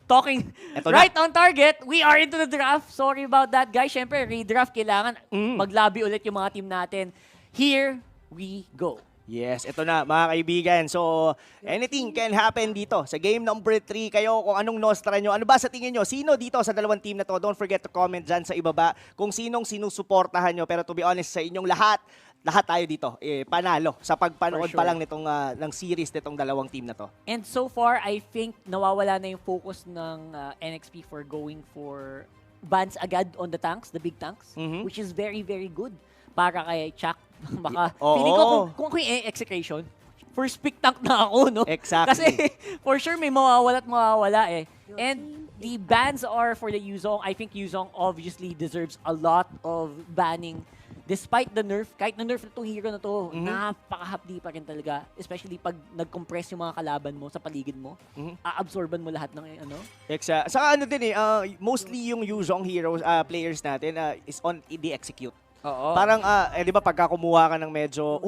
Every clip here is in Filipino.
talking Eto right on target. We are into the draft. Sorry about that, guys. Siyempre, redraft kailangan. Maglabi ulit yung mga team natin. Here we go. Yes, ito na mga kaibigan. So, anything can happen dito. Sa game number 3 kayo, kung anong nostra nyo. Ano ba sa tingin nyo? Sino dito sa dalawang team na to? Don't forget to comment dyan sa ibaba kung sinong sinusuportahan nyo. Pero to be honest, sa inyong lahat tayo dito, panalo sa pagpanood For sure. pa lang nitong ng series nitong dalawang team na to. And so far, I think nawawala na yung focus ng NXP for going for bans agad on the tanks, the big tanks, which is very, very good para kay Chuck. Baka, Oo. feeling ko kung yung execution, first pick tank na ako, no? Exactly. Kasi for sure may mawawala at mawawala eh. And the bans are for the Yuzong. I think Yuzong obviously deserves a lot of banning. Despite the nerf, kahit na nerf na itong hero na to, napakahapdi pa rin talaga. Especially pag nag-compress yung mga kalaban mo sa paligid mo, aabsorban mo lahat ng ano. Sa ano din mostly yung Yuzong heroes, players natin is on the execute. Oo. Parang, di ba pagka kumuha ka ng medyo,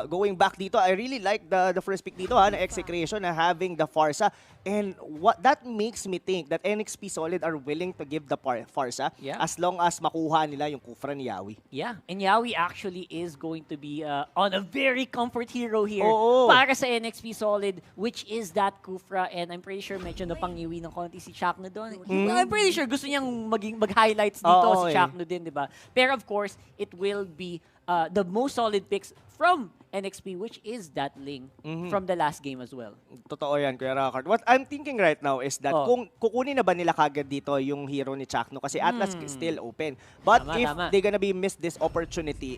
going back dito, I really like the first pick dito na execration na having the Farsa. And what that makes me think that NXP Solid are willing to give the Farsa as long as makuha nila yung Kufra ni Yawi. Yeah, and Yawi actually is going to be on a very comfort hero here Oo. para sa NXP Solid, which is that Kufra. And I'm pretty sure medyo napangiwi ng konti si Chakno doon. I'm pretty sure gusto niyang mag-highlights dito Oo, si Chakno din, di ba? Pero of course, it will be the most solid picks from NXP, which is that Ling from the last game as well. Totoo yan, Kuya Rockard. What I'm thinking right now is that kung kukunin na ba nila kagad dito yung hero ni Chakno kasi Atlas is still open. But if they're gonna be miss this opportunity,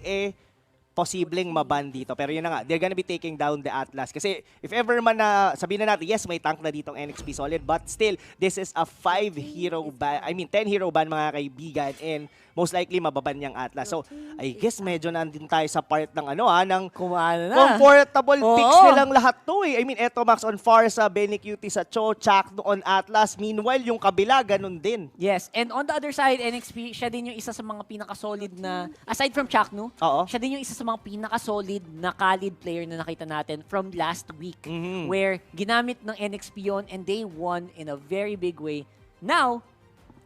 posibleng maban dito. Pero yun na nga, they're gonna be taking down the Atlas. Kasi if ever man na, sabihin na natin, yes, may tank na ditong NXP Solid, but still, this is a 10 hero ban mga kaibigan, and most likely mababan niyang Atlas. So, I guess medyo nandun tayo sa part ng ng Kumano na. comfortable picks Oo. nilang lahat to I mean, eto Max on Farsa, Benny Cutie sa Cho, Chakno on Atlas. Meanwhile, yung kabila, ganun din. Yes, and on the other side, NXP, siya din yung isa sa mga pinaka-solid na, aside from Chakno, Oo. siya din yung isa sa mga pinaka-solid na Khalid player na nakita natin from last week, where ginamit ng NXP yun and they won in a very big way. Now,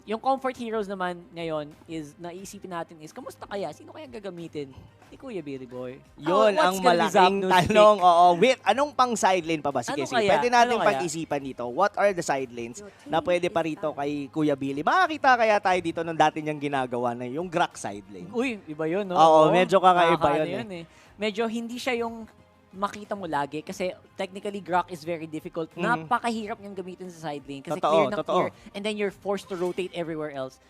yung comfort heroes naman ngayon is, naisipin natin is, kamusta kaya? Sino kaya gagamitin? Ni Kuya Billy Boy. Yun What's ang gonna be malaking Zapdos tanong. pick? Oo, wait, anong pang side lane pa ba? Sige, Ano sige. kaya? Pwede natin Ano kaya? pag-isipan dito. What are the side lanes na pwede pa rito kay Kuya Billy? Makakita kaya tayo dito nung dati niyang ginagawa na yung Grak side lane. Uy, iba yun, no? Oo, medyo kakaiba Nakakaano yun Medyo hindi siya yung makita mo lagi kasi technically Grok is very difficult. Napakahirap niyang gamitin sa side lane kasi Totoo, clear ng totoo. clear and then you're forced to rotate everywhere else.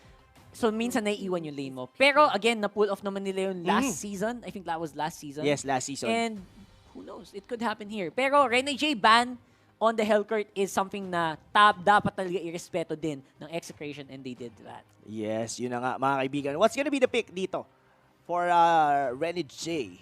So minsan naiiwan yung lane mo. Pero again, na-pull off naman nila yung last season. I think that was last season. Yes, last season. And who knows, it could happen here. Pero Rene J ban on the Hellcourt is something na dapat talaga irespeto din ng Execration and they did that. Yes, yun na nga mga kaibigan. What's gonna be the pick dito for Renny J?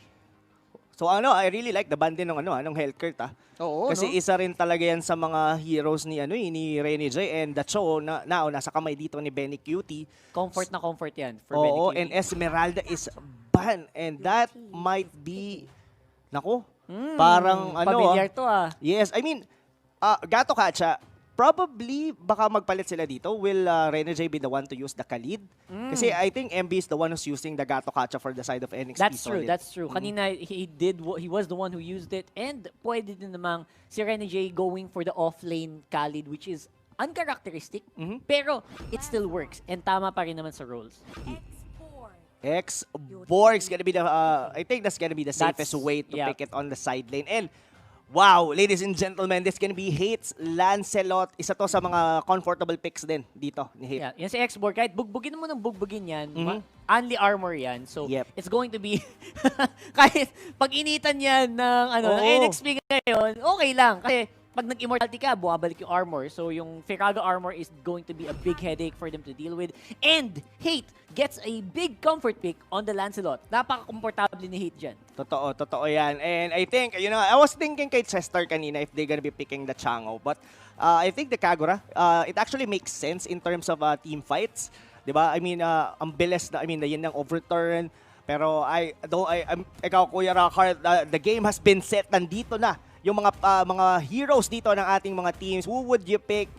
So I really like the band din ng ng Hellcourt Oo, Kasi isa rin talaga yan sa mga heroes ni ni Renny J, and the Cho na nasa kamay dito ni Benny Cutie. Comfort na comfort yan for Oo, Benny and Esmeralda is ban, and that might be parang Pamilyar to Yes, I mean, Gato Kacha, probably baka magpalit sila dito. Will Rene J be the one to use the Khalid? Kasi I think MB is the one who's using the Gato Kacha for the side of NXT That's true, Solid. that's true. Kanina, he was the one who used it, and pwede din namang si Rene J going for the off-lane Khalid, which is uncharacteristic, pero it still works, and tama pa rin naman sa roles. X-Borg's gonna be the, I think that's gonna be the safest way to yeah. pick it on the side lane. And wow, ladies and gentlemen, this gonna be Hates Lancelot. Isa to sa mga comfortable picks din dito ni Hate. Yeah, yan si X-Borg, kahit bugbugin mo ng bugbugin yan, only armor yan, so it's going to be, kahit pag initan yan ng NXP ngayon, okay lang, kasi pag nag-immortality ka, bumabalik yung armor. So yung Firaga armor is going to be a big headache for them to deal with. And Hate gets a big comfort pick on the Lancelot. Napaka-komportable ni Hate dyan. Totoo yan. And I think, I was thinking kay Chester kanina if they're gonna be picking the Chango. But I think the Kagura, it actually makes sense in terms of team fights. Diba? I mean, ang bilis na, yun ang overturn. Pero ikaw, Kuya Rockard, the game has been set. Nandito na yung mga heroes dito ng ating mga teams. Who would you pick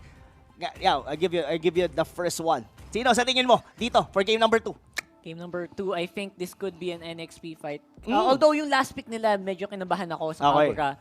Yeah, I give you the first one. Sino sa tingin mo dito for game number 2? Game number 2, I think this could be an NXP fight. Although yung last pick nila, medyo kinabahan ako sa Kagura.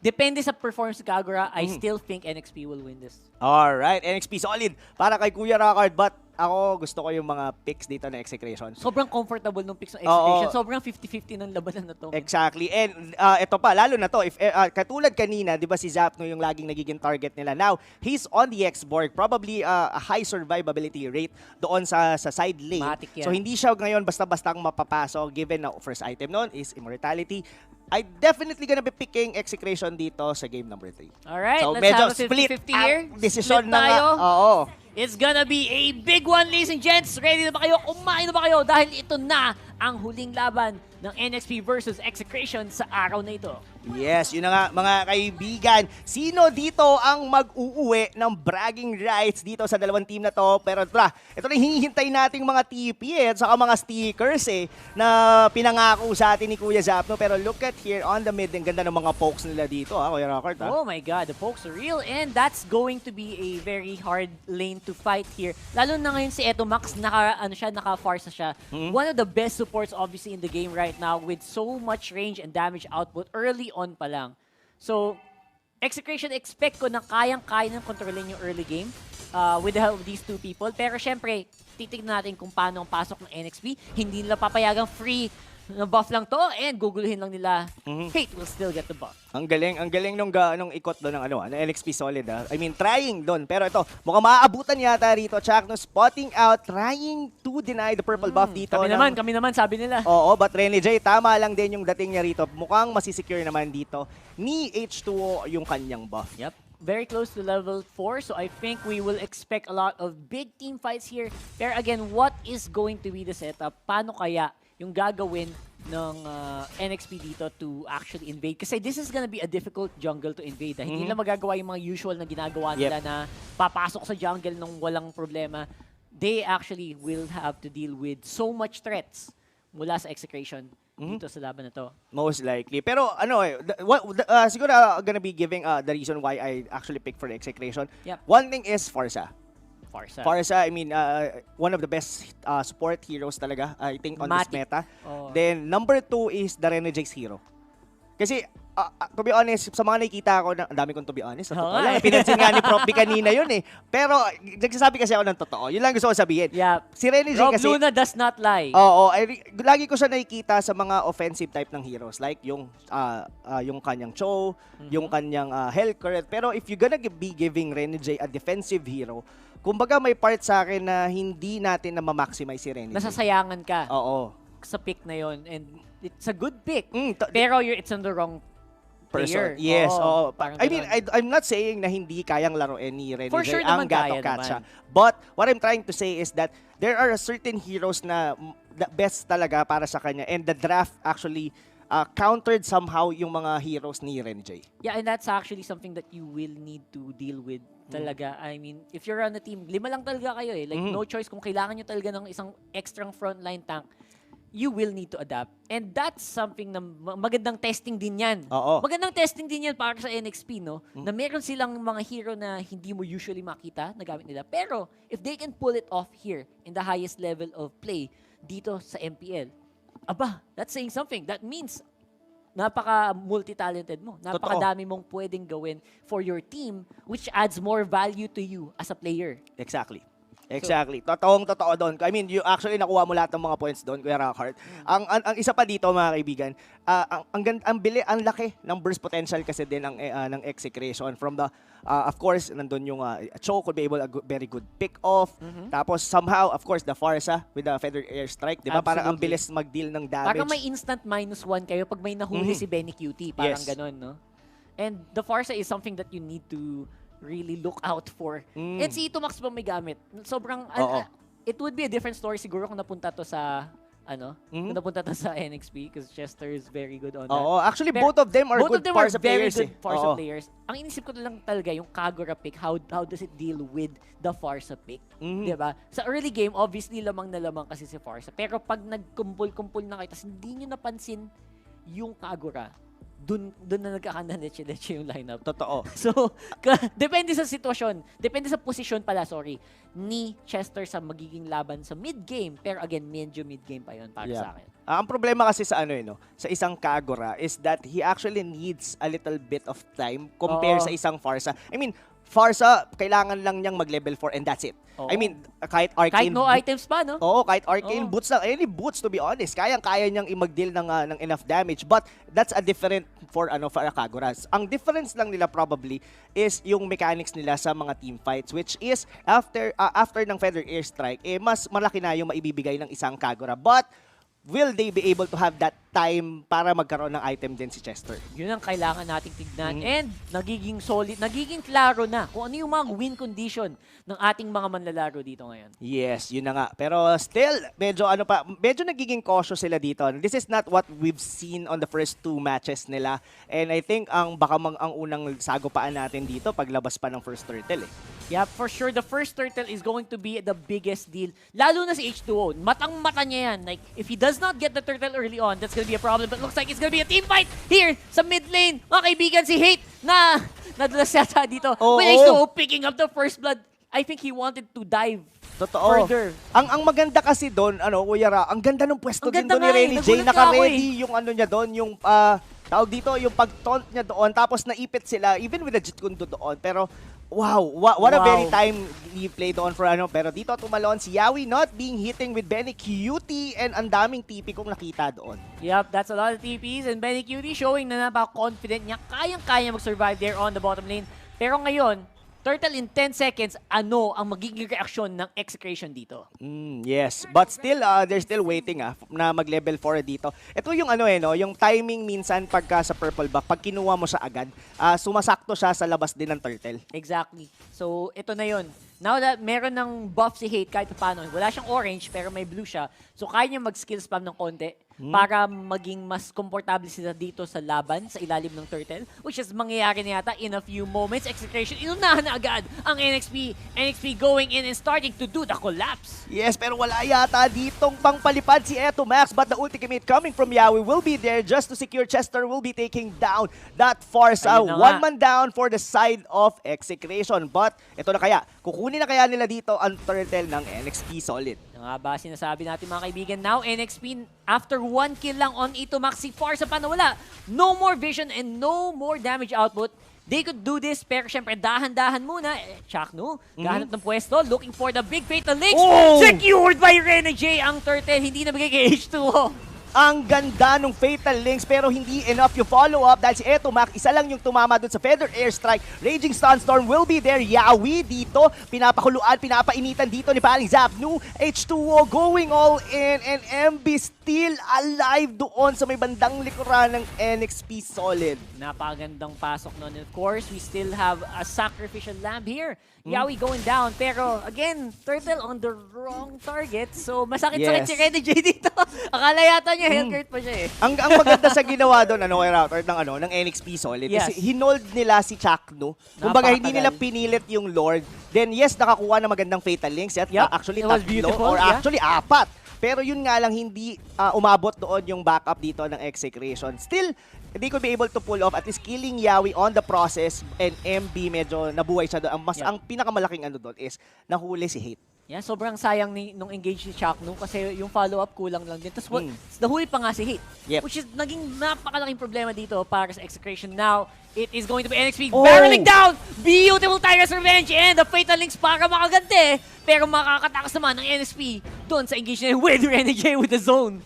Depende sa performance ng Kagura, I still think NXP will win this. Alright, NXP solid para kay Kuya Rockard, but ako gusto ko yung mga picks dito na Execration. Sobrang comfortable ng picks ng Execration. Sobrang 50-50 ng labanan na to. Exactly. And ito pa, lalo na to, if katulad kanina, di ba si Zapno yung laging nagiging target nila. Now, he's on the X-Borg, probably a high survivability rate doon sa side lane. So hindi siya ngayon basta-bastang mapapasok given na first item noon is Immortality. I definitely gonna be picking Execration dito sa game number 3. Alright, so, let's medyo have a 50-50 split here. Decision Split na tayo. Oo. It's gonna be a big one, ladies and gents. Ready na ba kayo? Kumain na ba kayo? Dahil ito na ang huling laban ng NXP versus Execration sa araw na ito. Yes, yun na nga mga kaibigan. Sino dito ang mag-uuwi ng bragging rights dito sa dalawang team na to? Pero tara, ito na hinihintay nating mga TP at saka mga stickers na pinangako sa atin ni Kuya Zapno. Pero look at here on the mid, ang ganda ng mga pokes nila dito, Kuya Rockard. Oh my God, the pokes are real and that's going to be a very hard lane to fight here. Lalo na ngayon si Eto Max, naka-farsa siya. One of the best supports obviously in the game right now with so much range and damage output early on pa lang. So, Execration, expect ko na kayang-kaya ng kontrolin yung early game with the help of these two people. Pero syempre, titignan natin kung paano ang pasok ng NXP. Hindi nila papayagang free na buff lang to and guguluhin lang nila. Fate will still get the buff. Ang galing nung ikot doon ng NXP solid. I mean, trying doon. Pero ito, mukhang maaabutan yata rito. Chakno spotting out, trying to deny the purple buff dito. Kami naman, sabi nila. Oo, but Rene J, tama lang din yung dating niya rito. Mukhang masisecure naman dito ni H2O yung kanyang buff. Yep. Very close to level 4, so I think we will expect a lot of big team fights here. Pero again, what is going to be the setup? Paano kaya yung gagawin ng NXP dito to actually invade? Kasi this is gonna be a difficult jungle to invade. Hindi nila magagawa yung mga usual na ginagawa nila na papasok sa jungle nung walang problema. They actually will have to deal with so much threats mula sa Execration dito sa laban na to. Most likely. Pero siguro gonna be giving the reason why I actually picked for the Execration. One thing is Farsa. Farsa, I mean, one of the best support heroes talaga, I think, on this meta. Then, number 2 is the Renejade's hero. Kasi, to be honest, sa mga nakikita ko, ang dami kong to be honest, pinansin nga ni Prof. B kanina yun Pero, nagsasabi kasi ako ng totoo. Yun lang gusto ko sabihin. Si Renejade kasi... Rob Luna does not lie. Oo, lagi ko siya nakikita sa mga offensive type ng heroes. Like, yung kanyang Cho, yung kanyang Hellcurt. Pero, if you're gonna be giving Renejade a defensive hero, kumbaga may part sa akin na hindi natin na ma-maximize si Renejade. Nasasayangan ka. Oo. Sa pick na yon and it's a good pick. Pero it's on the wrong player. Yes. I mean, I'm not saying na hindi kayang laruin ni Renejade. For sure ang naman kaya Gato naman. But what I'm trying to say is that there are certain heroes na best talaga para sa kanya and the draft actually countered somehow yung mga heroes ni Renejade. Yeah, and that's actually something that you will need to deal with talaga. I mean, if you're on a team, 5 lang talaga kayo Like, no choice. Kung kailangan nyo talaga ng isang extra frontline tank, you will need to adapt. And that's something na magandang testing din yan. Magandang testing din yan para sa NXP, no? Na meron silang mga hero na hindi mo usually makita na gamit nila. Pero, if they can pull it off here in the highest level of play dito sa MPL, that's saying something. That means napaka-multi-talented mo. Napakadami mong pwedeng gawin for your team which adds more value to you as a player. Exactly. Totoong-totoo doon. I mean, you actually nakuha mo lahat ng mga points doon, Kuya Rockard. Ang isa pa dito, mga kaibigan, ang laki ng burst potential kasi din ng Execration from the of course, nandun yung Cho could be able a very good pick-off. Tapos somehow, of course, the Farsa with the Feather Airstrike. Di ba? Parang ang bilis mag-deal ng damage. Parang may instant -1 kayo pag may nahuli si Benny Cutie. Parang ganun, no? And the Farsa is something that you need to really look out for. And si Itomax pa may gamit. Sobrang, it would be a different story siguro kung napunta to sa, kung napunta to sa NXP because Chester is very good on that. Actually, both of them are good Farsa players. Very good Farsa players. Ang inisip ko lang talaga, yung Kagura pick, how does it deal with the Farsa pick? Diba? Sa early game, obviously, lamang na lamang kasi si Farsa. Pero pag nagkumpul-kumpul na kayo, tas hindi nyo napansin yung Kagura, dun na nagkakanda-leche-leche yung lineup. Totoo. So, depende sa sitwasyon, depende sa posisyon pala, ni Chester sa magiging laban sa mid-game. Pero again, medyo mid-game pa yun para sa akin. Ang problema kasi sa sa isang Kagura is that he actually needs a little bit of time compare sa isang Farsa. I mean, Farsa, kailangan lang niyang mag-level 4 and that's it. I mean, kahit Arcane... Kahit no items pa, no? Oo, kahit Arcane boots lang. Any boots, to be honest. Kaya niyang i-mag-deal ng enough damage. But that's a different for Kaguras. Ang difference lang nila probably is yung mechanics nila sa mga team fights, which is after ng Feather Airstrike, mas malaki na yung maibibigay ng isang Kagura. But will they be able to have that time para magkaroon ng item din si Chester? Yun ang kailangan nating tignan. And nagiging solid, nagiging klaro na kung ano yung mga win condition ng ating mga manlalaro dito ngayon. Yes, yun na nga. Pero still, medyo nagiging cautious sila dito. This is not what we've seen on the first 2 matches nila. And I think ang unang sagupaan natin dito paglabas pa ng first turtle eh. Yeah, for sure, the first turtle is going to be the biggest deal. Lalo na si H2O. Matang-mata niya yan. Like, if he does not get the turtle early on, that's gonna be a problem. But looks like it's gonna be a team fight here sa mid lane. Mga kaibigan, si Hate na nadulas yata dito. With H2O picking up the first blood. I think he wanted to dive further. Ang maganda kasi doon, Kuya Ra, ang ganda ng pwesto din doon ni Renny J. Naka-ready yung niya doon, yung tawag dito, yung pag-taunt niya doon, tapos naipit sila, even with the Jeet Kune Do doon. Pero wow, what a very timely play doon for Pero dito tumalon si Yawi not being hitting with Benny Cutie and ang daming TP kong nakita doon. Yep, that's a lot of TPs and Benny Cutie showing na napaka-confident niya. Kayang-kaya mag-survive there on the bottom lane. Pero ngayon, Turtle in 10 seconds, ano ang magiging reaksyon ng Execration dito? Yes, but still, they're still waiting na mag-level 4 dito. Ito yung yung timing minsan pagka sa purple buff, pag kinuha mo siya agad, sumasakto siya sa labas din ng Turtle. Exactly. So, ito na yun. Now that meron ng buff si Hate kahit paano, wala siyang orange pero may blue siya, so kaya niya mag-skill spam ng konti para maging mas komportable sila dito sa laban, sa ilalim ng Turtle, which is mangyayari na yata in a few moments. Execration, inunahan na agad ang NXP. NXP going in and starting to do the collapse. Yes, pero wala yata ditong pangpalipad si Eto Max, but the ultimate coming from Yawi will be there just to secure. Chester will be taking down that Farsa. One man down for the side of Execration. But ito na kaya, kukunin na kaya nila dito ang Turtle ng NXP Solid. Nga ba sinasabi natin mga kaibigan, now NXP after 1 kill lang on Ito Max, si Farsa pa nawala. No more vision and no more damage output. They could do this, pero syempre dahan-dahan muna. Chakno, gahanap ng pwesto, looking for the big fatal links. Secured by Renny J ang Turtle, hindi nabigay kay H2O. Ang ganda ng Fatal Links pero hindi enough yung follow-up dahil si Eto Mac, isa lang yung tumama dun sa Feather Airstrike. Raging Sunstorm will be there. Yawi dito, pinapakuluan, pinapainitan dito ni Paring Zapnu. H2O going all in and MB still alive doon sa may bandang likuran ng NXP Solid. Napakagandang pasok nun. Of course, we still have a sacrificial lamb here. Yawi going down. Pero again, Turtle on the wrong target. So masakit-sakit si Renny J dito. Akala yata niya Hellgurt pa siya eh. Ang maganda sa ginawa doon ng NXP Solid is hinold nila si Chakno. Kumbaga hindi nila pinilit yung Lord. Then yes, nakakuha ng magandang Fatal Links. Actually tatlo or actually 4. Pero yun nga lang hindi umabot doon yung backup dito ng Execration. Still, they could be able to pull off at least killing Yawi on the process and MB medyo nabuhay siya doon. Ang pinakamalaking doon is nahuli si Hate. Yeah, sobrang sayang nung engage si Chakno kasi yung follow-up kulang lang din. Tapos nahuli pa nga si Hate. Which is naging napakalaking problema dito para sa Execration. Now, it is going to be NXP barreling down! Beautiful Tiger's Revenge and the Fatal Links para makaganti. Pero makakatakas naman ng NXP doon sa engage niya with Renny J with the zone.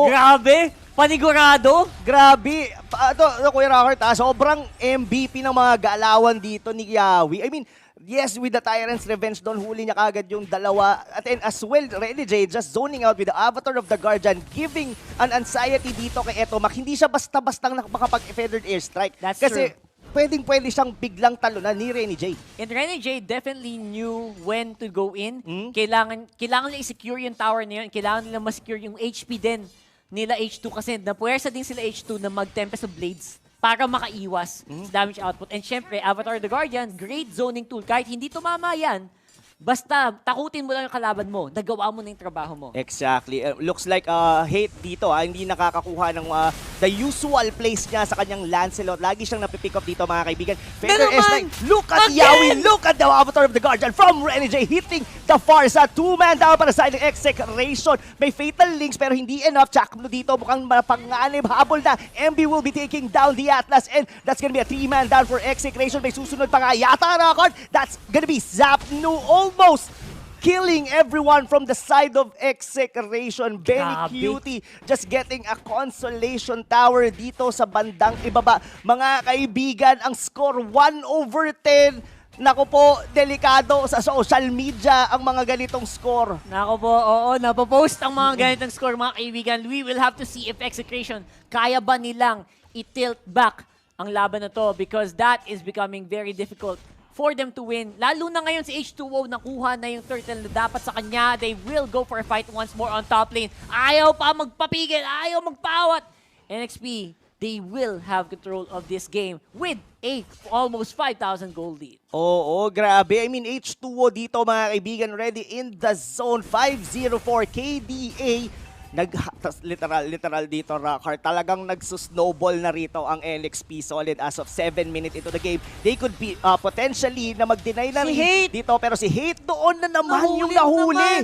Grabe! Panigurado? Grabe! Ito, Kuya Rockert, sobrang MVP ng mga galawan dito ni Yawi. I mean, yes, with the Tyrant's Revenge doon, huli niya kagad yung dalawa. At then as well, Renny J just zoning out with the Avatar of the Guardian, giving an anxiety dito kay Eto Mac. Hindi siya basta-bastang makapag-feathered airstrike. That's kasi true. Pwede siyang biglang talunan ni Renny J. And Renny J definitely knew when to go in. Kailangan nila i-secure yung tower na yun. Kailangan nila ma-secure yung HP din nila H2 kasi napuwersa din sila H2 na mag-Tempest of Blades para makaiwas sa damage output. And syempre, Avatar the Guardian, great zoning tool. Kahit hindi tumama yan, basta takutin mo lang yung kalaban mo, nagawa mo na yung trabaho mo. Exactly. Looks like Hate dito, hindi nakakakuha ng the usual place niya sa kanyang Lancelot. Lagi siyang napipick up dito mga kaibigan. Na Feather naman! S9, look at Again! Yawi, look at the Avatar of the Guardian from Renny J hitting the Farsa. 2-man down para sa ng Execration. May Fatal Links pero hindi enough. Chakno dito mukhang mapanganib. Habol na. MB will be taking down the Atlas and that's gonna be a 3-man down for Execration. May susunod pa nga yata Rakard. That's gonna be Zapnu almost killing everyone from the side of Execration. Benny Grabe. Cutie just getting a consolation tower dito sa bandang ibaba. Mga kaibigan, ang score 1/10. Naku po, delikado sa social media ang mga ganitong score. Nako po, oo, napopost ang mga ganitong score mga kaibigan. We will have to see if Execration kaya ba nilang i-tilt back ang laban na to because that is becoming very difficult for them to win. Lalo na ngayon si H2O nakuha na yung turtle na dapat sa kanya. They will go for a fight once more on top lane. Ayaw pa magpapigil, ayaw magpawat. NXP, they will have control of this game with a almost 5,000 gold lead. Oo, grabe. I mean, H2O dito mga kaibigan, ready in the zone. 504 KDA. Literal dito, Rockhart. Talagang nagsusnowball na rito ang NXP Solid as of 7 minutes into the game. They could be potentially na mag-deny na Si rin Hate! dito. Pero si Hate doon na naman yung Nahuli nahuli. naman.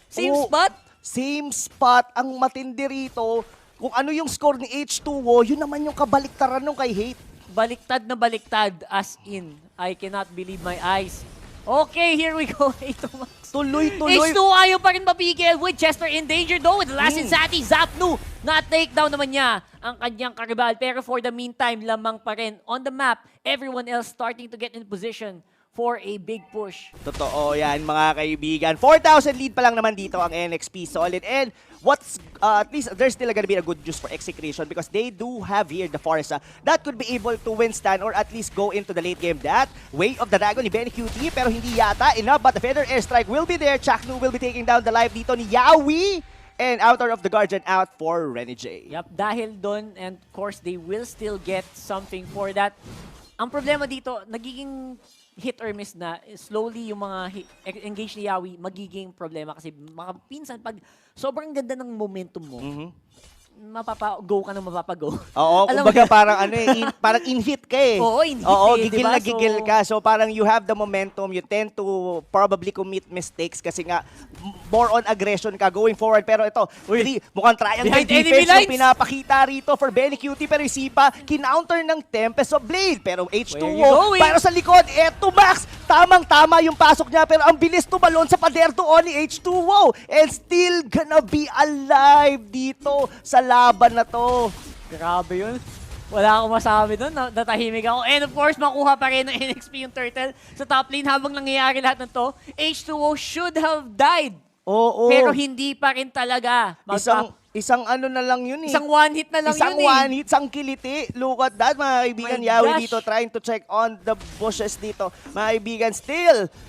Same Oo, spot? Same spot. Ang matindi rito. Kung ano yung score ni H2O, yun naman yung kabaliktaran nung kay Hate. Baliktad na baliktad as in. I cannot believe my eyes. Okay, here we go. Ito, Max. Tuloy-tuloy. H2 ayaw pa rin mapigil with Chester in danger though. With the last Insanity, Zapnu na-takedown naman niya ang kanyang karibal. Pero for the meantime, lamang pa rin on the map. Everyone else starting to get in position for a big push. Totoo yan mga kaibigan. 4,000 lead pa lang naman dito ang NXP Solid. And what's, at least there's still gonna be a good juice for Execration because they do have here the Farsa that could be able to withstand or at least go into the late game. That Way of the Dragon ni Benny QT pero hindi yata enough, but the Feather Airstrike will be there. Chaknu will be taking down the life dito ni Yawi. And Avatar of the Guardian out for Renny J. Yup, dahil doon and of course they will still get something for that. Ang problema dito, nagiging hit or miss na, slowly yung mga engage ni Yawi magiging problema kasi pinsan pag sobrang ganda ng momentum mo, mapapa-go ka na mapapa-go. Oo, Alam mo kumbaga yun? parang ano eh, parang in-hit ka eh. Oo, in-hit Oo, eh, gigil diba? na gigil ka. So parang you have the momentum, you tend to probably commit mistakes kasi nga more on aggression ka going forward. Pero ito, mukhang triangle Behind enemy defense yung lines! pinapakita rito for Benny Cutie pero isipa, kinounter ng Tempest of Blade. Pero Where you H2O, going? para sa likod, eto Max, tamang-tama yung pasok niya pero ang bilis tumalon sa pader doon ni H2O and still gonna be alive dito sa laban na to. Grabe yun. Wala akong masabi doon. Natahimik ako. And of course, makuha pa rin ng NXP yung turtle sa top lane habang nangyayari lahat ng to. H2O should have died. Oo. Pero hindi pa rin talaga. Isang ano na lang yun eh. Isang one hit na lang Isang yun one hit, isang kiliti. Look at that, mga kaibigan. My Yawi gosh. dito trying to check on the bushes dito. Mga kaibigan,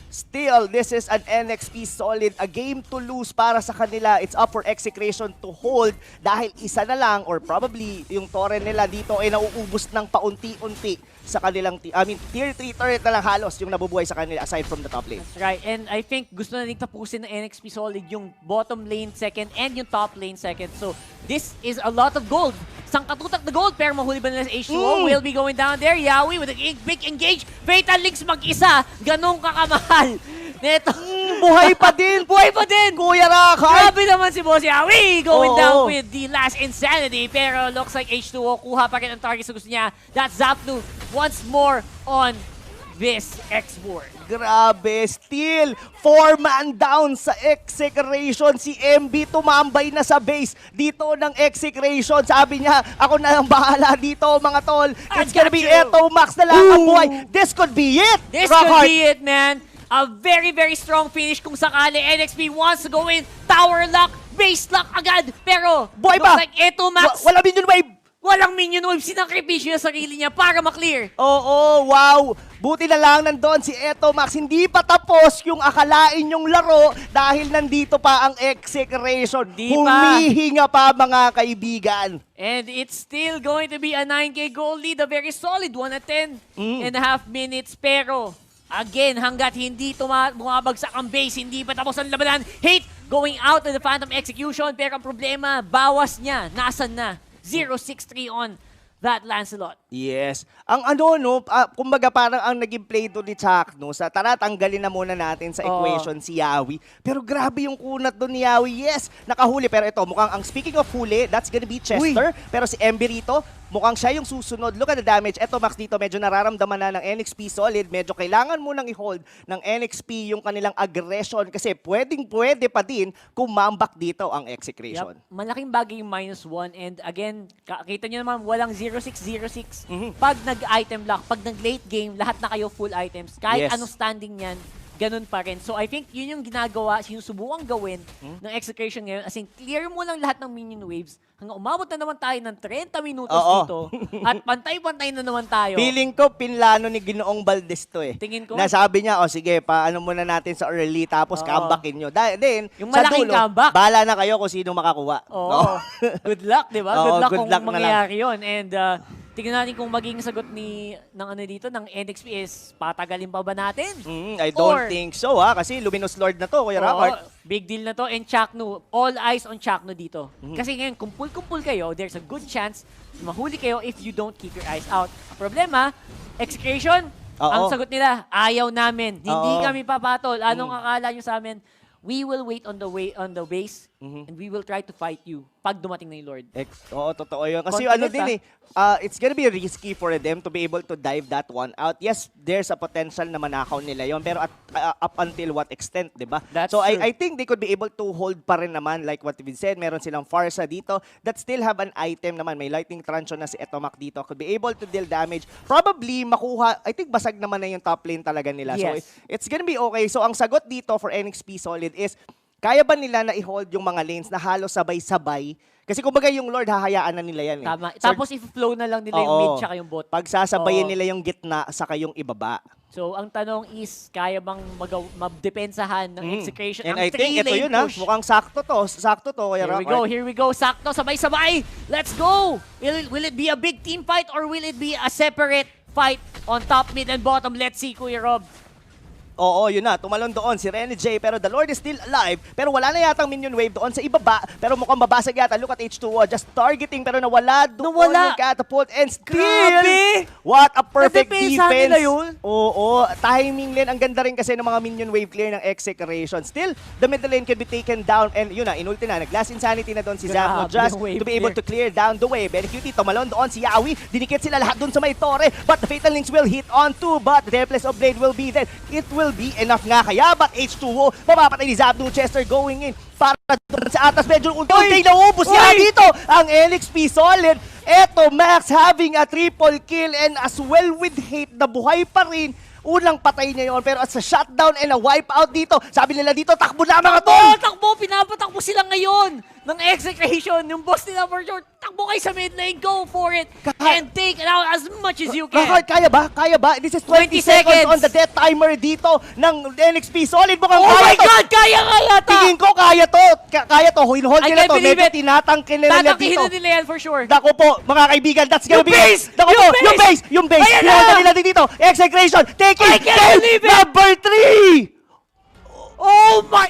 still, this is an NXP Solid. A game to lose para sa kanila. It's up for Execration to hold dahil isa na lang or probably yung torrent nila dito ay nauubos ng paunti-unti sa kanilang tier 3 turret na lang halos yung nabubuhay sa kanila aside from the top lane. That's right. And I think gusto na rin tapusin ng NXP Solid yung bottom lane second and yung top lane second. So this is a lot of gold. Sangkatutak na gold pero mahuli ba nila sa H2O? Will be going down there. Yawi with a big engage. Fatal Links mag-isa. Ganong kakamahal. Neto. Buhay pa din! Buhay pa din! Kuya Rakard! Grabe naman si Boss Yawi going Oo. down with the last Insanity. Pero looks like H2O kuha pa rin ang target sa gusto niya. That's Zapnu once more on this X-Board. Grabe, still 4-man down sa Execration. Si MB tumambay na sa base dito ng Execration. Sabi niya, ako na lang bahala dito mga tol. It's gonna be Eto Max na lang ang buhay. This could be it, This Rockhart. could be it, man. A very, very strong finish kung sakali. NXP wants to go in. Tower lock, base lock agad. Pero, Buhay looks pa. like Eto Max, Wala minion wave. walang minion wave. Sinakripisyo niya sarili niya para maklear. Oo, wow. Buti na lang nandun si Eto Max. Hindi pa tapos yung akalain yung laro dahil nandito pa ang Execration. Di pa. Humihinga pa mga kaibigan. And it's still going to be a 9K goal lead. A very solid 1 at 10.5 minutes. Pero, again, hanggat hindi bumabagsak ang base, hindi pa tapos ang labanan. Hate going out of the Phantom Execution. Pero ang problema, bawas niya. Nasaan na? 063 on that Lancelot. Yes. Ang kumbaga parang ang naging play doon ni Chakno sa tara tanggalin na muna natin sa equation si Yawi. Pero grabe yung kunat doon ni Yawi. Yes, nakahuli pero ito mukhang ang speaking of huli, that's gonna be Chester. Pero si Ember rito, mukhang siya yung susunod. Look at the damage. Eto Max dito, medyo nararamdaman na ng NXP Solid. Medyo kailangan mo nang i-hold ng NXP yung kanilang aggression kasi pwede pa din kumambak dito ang Execration. Yep. Malaking bagay yung -1 and again, kita nyo naman walang 0-6-0-6. Pag nag-item lock, pag nag-late game, lahat na kayo full items. Kahit anong standing yan, ganun pa rin. So I think yun yung ginagawa, sinusubukang gawin ng Execration ngayon. As in, clear mo lang lahat ng minion waves hanggang umabot na naman tayo ng 30 minutos dito. At pantay-pantay na naman tayo. Feeling ko, pinlano ni Ginoong Valdez to eh. Tingin ko. Nasabi niya, sige, paano muna natin sa early, tapos comebackin nyo. Then, yung sa malaking dulo, comeback. bahala na kayo kung sino makakuha. Oo. Good luck, di ba? Good luck good kung luck na mangyayari yun. And tingnan natin kung magiging sagot ng NXP is patagalin pa ba natin? I don't think so kasi Luminous Lord na to, Kuya Robert. Big deal na to. And Chakno, all eyes on Chakno dito. Kasi ngayon, kumpul-kumpul kayo, there's a good chance na mahuli kayo if you don't keep your eyes out. Problema, Execration, ang sagot nila, ayaw namin. Hindi kami papatol. Anong akala nyo sa amin? We will wait on the base and we will try to fight you pag dumating na yung Lord. Oo, totoo yun. Kasi Confident, it's gonna be risky for them to be able to dive that one out. Yes, there's a potential na manakaw nila yon pero up until what extent, di ba? So I think they could be able to hold pa rin naman like what we said. Meron silang Farsa dito that still have an item naman. May Lightning Truncheon na si Etomac dito. Could be able to deal damage. Probably makuha, I think basag naman na yung top lane talaga nila. Yes. So it's gonna be okay. So ang sagot dito for NXP Solid is kaya ba nila na i-hold yung mga lanes na halos sabay-sabay? Kasi kumbaga yung Lord, hahayaan na nila yan. Tama. Tapos i-flow na lang nila yung mid tsaka yung bot. Pagsasabayin nila yung gitna saka yung ibaba. So, ang tanong is, kaya bang madepensahan ng Execration And ang I think ito 3-lane yun push? mukhang sakto to. Here we go. Sakto, sabay-sabay. Let's go! Will it be a big team fight or will it be a separate fight on top, mid, and bottom? Let's see, Kuya Rob. Oo, yun na. Tumalon doon si Rene J. Pero the Lord is still alive. Pero wala na yatang minion wave doon sa ibaba. Pero mukhang mabasag yata. Look at H2O. Just targeting pero nawala doon yung catapult. And still, Grabe! What a perfect Nadepensa defense. nila yun. Oo, timing din. Ang ganda rin kasi ng mga minion wave clear ng Execration. Still, the middle lane can be taken down. And yun na, inulti na. Nag-last insanity na doon si Zapno just to be able to clear down the wave. Very cutie. Tumalon doon si Yawi. Dinikit sila lahat doon sa may torre. But the Fatal Links will hit on too. But the Deathless of Blade will be there. It will be enough nga kaya, but H2O, mapapatay ni Zapno. Chester going in para doon sa atas. Medyo unti naubos niya dito ang NXP Solid. Eto, Max having a triple kill and as well with hate na buhay pa rin. Unang patay niya yon pero at sa shutdown and a wipeout dito, sabi nila dito, takbo na mga tol! Takbo! Pinapatakbo sila ngayon ng Execration. Yung boss nila for sure, takbo kayo sa mid lane, go for it! And take it out as much as you can! Kaya ba? This is 20 seconds on the death timer dito ng NXP Solid. Mukhang oh kaya my God! Kaya yata! Tingin ko kaya to! Kaya to, hold nila to. Medyo tinatangkin nila dito. Tatangkihin nila yan for sure. Dako po, mga kaibigan, that's gonna be base! Dako po, yung base! Hinahanda nila dito. Execration, taking game number 3! Oh my